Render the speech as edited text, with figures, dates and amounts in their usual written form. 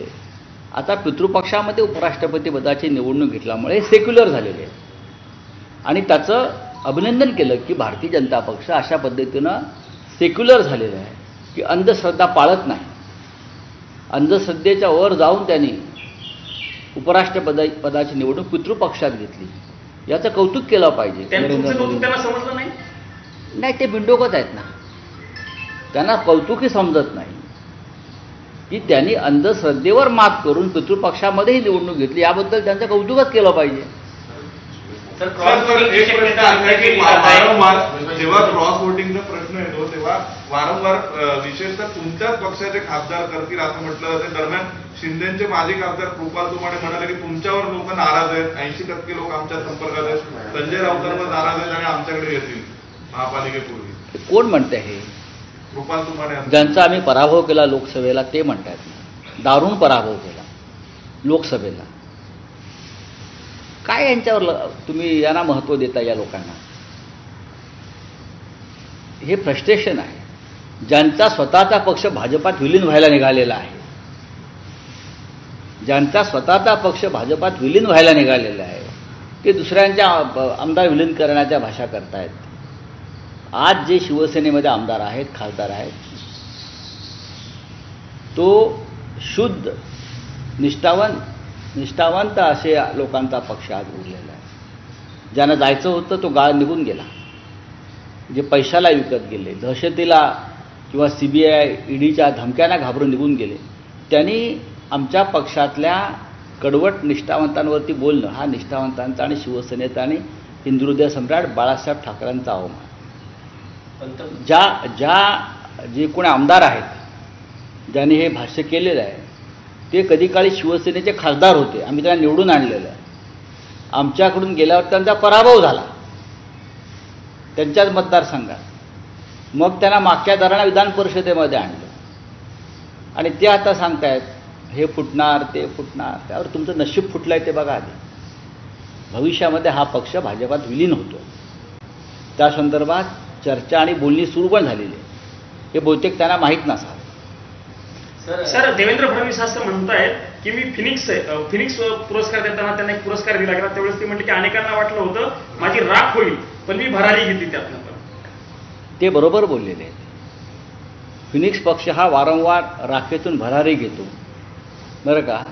होते. आता पितृपक्षामध्ये उपराष्ट्रपती पदाची निवडणूक घेतल्यामुळे सेक्युलर झालेले आहे आणि त्याचं अभिनंदन केलं की भारतीय जनता पक्ष अशा पद्धतीनं सेक्युलर झालेला आहे की अंधश्रद्धा पाळत नाही. अंधश्रद्धेच्या वर जाऊन त्यांनी उपराष्ट्रपदाची निवडणूक पितृपक्षात घेतली. याचं कौतुक केलं पाहिजे. त्यांना समजलं नाही. नाही, ते बिंडोकच आहेत ना. त्यांना कौतुकही समजत नाही की त्यांनी अंधश्रद्धेवर मात करून पितृपक्षामध्येही निवडणूक घेतली. याबद्दल त्यांचं कौतुकच केलं पाहिजे. वारंवार जेव्हा क्रॉस वोटिंगचा प्रश्न येतो तेव्हा वारंवार विशेषतः तुमच्याच पक्षाचे खासदार करतील असं म्हटलं जाते. दरम्यान शिंदेचे माजी खासदार कृपाल तुमाने म्हणाले की तुमच्यावर लोक नाराज आहेत, 80% लोक आमच्या संपर्कात आहेत, संजय राऊतांवर नाराज आहेत आणि आमच्याकडे येतील महापालिकेपूर्वी. कोण म्हणते हे? कृपाल तुमाने. ज्यांचा आम्ही पराभव केला लोकसभेला ते म्हणतात. दारुण पराभव केला लोकसभेला. काय यांच्यावर तुम्ही यांना महत्त्व देता? या लोकांना हे फ्रस्ट्रेशन आहे. ज्यांचा स्वतःचा पक्ष भाजपात विलीन व्हायला निघालेला आहे, ज्यांचा स्वतःचा पक्ष भाजपात विलीन व्हायला निघालेला आहे, ते दुसऱ्यांच्या आमदार विलीन करण्याच्या भाषा करतायत. आज जे शिवसेनेमध्ये आमदार आहेत, खासदार आहेत, तो शुद्ध निष्ठावंत असे लोकांचा पक्ष आज उरलेला आहे. ज्यांना जायचं होतं तो गाळ निघून गेला. जे पैशाला विकत गेले, दहशतीला किंवा CBI EDच्या धमक्यांना घाबरून निघून गेले, त्यांनी आमच्या पक्षातल्या कडवट निष्ठावंतांवरती बोलणं हा निष्ठावंतांचा आणि शिवसेनेचा आणि हिंदुहृदय सम्राट बाळासाहेब ठाकरेंचा अवमान. जे कोणी आमदार आहेत ज्यांनी हे भाष्य केलेलं आहे ते कधी काळी शिवसेनेचे खासदार होते. आम्ही त्यांना निवडून आणलेलं आहे. आमच्याकडून गेल्यावर त्यांचा पराभव झाला त्यांच्याच मतदारसंघात. मग त्यांना मागच्या दाराला विधान परिषदेमध्ये आणलं आणि ते आता सांगतायत हे फुटणार ते फुटणार. त्यावर तुमचं नशीब फुटलं आहे ते बघा आधी. भविष्यामध्ये हा पक्ष भाजपात विलीन होतो. त्या संदर्भात चर्चा आणि बोलणी सुरू पण झालेली आहे. हे बहुतेक त्यांना माहीत नसावं. सर, देवेंद्र फडणवीस असं म्हणतायत की मी फिनिक्स पुरस्कार देताना त्यांना एक पुरस्कार दिला गेला. त्यावेळेस ते म्हटले की अनेकांना वाटलं होतं माझी राख होईल पण मी भरारी घेतली त्यातनं. ते बरोबर बोललेले आहेत. फिनिक्स पक्ष हा वारंवार राखेतून भरारी घेतो बरं का.